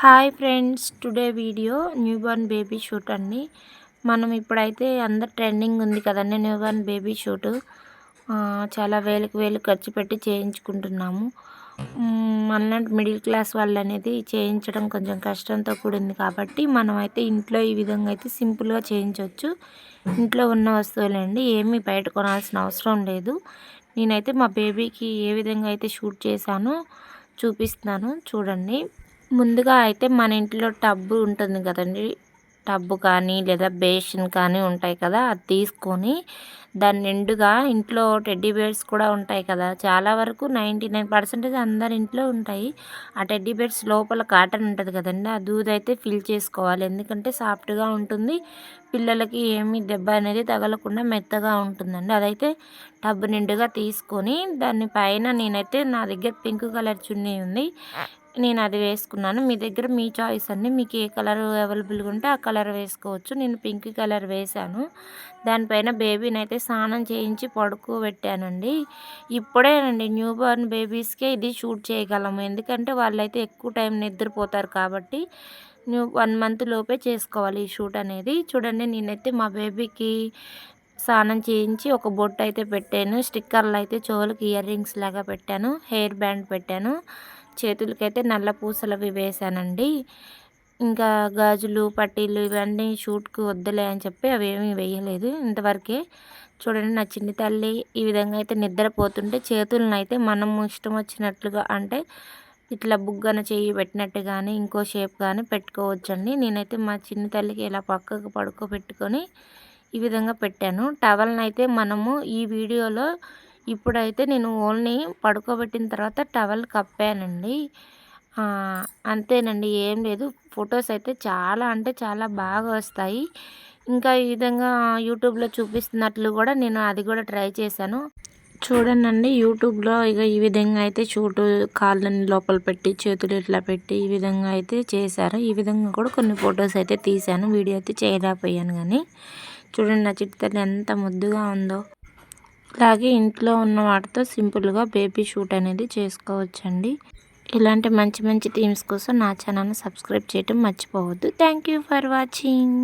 Hi friends, today video newborn baby shoot అండి. మనం ఇప్పుడైతే అందరు ట్రెండింగ్ ఉంది కదండి న్యూబార్న్ బేబీ షూట్. చాలా వేలకు వేలు ఖర్చు పెట్టి చేయించుకుంటున్నాము. మనలాంటి మిడిల్ క్లాస్ వాళ్ళు అనేది చేయించడం కొంచెం కష్టంతో కూడింది కాబట్టి మనమైతే ఇంట్లో ఈ విధంగా అయితే సింపుల్గా చేయించవచ్చు. ఇంట్లో ఉన్న వస్తువులండి, ఏమీ బయట కొనాల్సిన అవసరం లేదు. నేనైతే మా బేబీకి ఏ విధంగా అయితే షూట్ చేశానో చూపిస్తున్నాను చూడండి. ముందుగా అయితే మన ఇంట్లో టబ్బు ఉంటుంది కదండి, టబ్బు కానీ లేదా బేసిన్ కానీ ఉంటాయి కదా, అది తీసుకొని దాని నిండుగా ఇంట్లో టెడ్డీ బేర్స్ కూడా ఉంటాయి కదా, చాలా వరకు 99% అందరి ఇంట్లో ఉంటాయి. ఆ టెడ్డీ బేర్స్ లోపల కాటన్ ఉంటుంది కదండి, ఆ దూదైతే ఫిల్ చేసుకోవాలి. ఎందుకంటే సాఫ్ట్గా ఉంటుంది, పిల్లలకి ఏమీ దెబ్బ అనేది తగలకుండా మెత్తగా ఉంటుందండి. అదైతే టబ్బు నిండుగా తీసుకొని దాని పైన నేనైతే నా దగ్గర పింక్ కలర్ చున్నీ ఉంది, నేను అది వేసుకున్నాను. మీ దగ్గర మీ చాయిస్ అండి, మీకు ఏ కలర్ అవైలబుల్గా ఉంటే ఆ కలర్ వేసుకోవచ్చు. నేను పింక్ కలర్ వేశాను. దానిపైన బేబీని అయితే స్నానం చేయించి పడుకోబెట్టానండి. ఇప్పుడేనండి న్యూ బార్న్ బేబీస్కే ఇది షూట్ చేయగలము, ఎందుకంటే వాళ్ళైతే ఎక్కువ టైం నిద్రపోతారు కాబట్టి 1 మంత్ లోపే చేసుకోవాలి ఈ షూట్ అనేది. చూడండి, నేనైతే మా బేబీకి స్నానం చేయించి ఒక బొట్టు అయితే పెట్టాను, స్టిక్కర్లు అయితే చెవులకి ఇయర్ రింగ్స్ లాగా పెట్టాను, హెయిర్ బ్యాండ్ పెట్టాను, చేతులకైతే నల్ల పూసలవి వేశానండి. ఇంకా గాజులు పట్టీలు ఇవన్నీ షూట్కి వద్దులే అని చెప్పి అవేమీ వేయలేదు ఇంతవరకే. చూడండి, నా చిన్ని తల్లి ఈ విధంగా అయితే నిద్రపోతుంటే చేతులను అయితే మనం ఇష్టం వచ్చినట్లుగా, అంటే ఇట్లా బుగ్గన చెయ్యి పెట్టినట్టు కానీ ఇంకో షేప్ కానీ పెట్టుకోవచ్చండి. నేనైతే మా చిన్ని తల్లికి ఇలా పక్కకు పడుకోబెట్టుకొని ఈ విధంగా పెట్టాను. టవల్ని అయితే మనము ఈ వీడియోలో ఇప్పుడైతే నేను ఓన్లీ పడుకోబెట్టిన తర్వాత టవల్ కప్పానండి. అంతేనండి, ఏం లేదు. ఫొటోస్ అయితే చాలా అంటే చాలా బాగా వస్తాయి. ఇంకా ఈ విధంగా యూట్యూబ్లో చూపిస్తున్నట్లు కూడా నేను అది కూడా ట్రై చేశాను. చూడండి, యూట్యూబ్లో ఈ విధంగా అయితే షూటు కాళ్ళని లోపల పెట్టి చేతులు ఇట్లా పెట్టి ఈ విధంగా అయితే చేశారు. ఈ విధంగా కూడా కొన్ని ఫొటోస్ అయితే తీశాను, వీడియో అయితే చేయలేకపోయాను. కానీ చూడండి, నా చిట్టి తల్లి ఎంత ముద్దుగా ఉందో. అలాగే ఇంట్లో ఉన్న వాటితో సింపుల్గా బేబీ షూట్ అనేది చేసుకోవచ్చండి. ఇలాంటి మంచి మంచి థీమ్స్ కోసం నా ఛానల్ని సబ్స్క్రైబ్ చేయడం మర్చిపోవద్దు. Thank you for watching.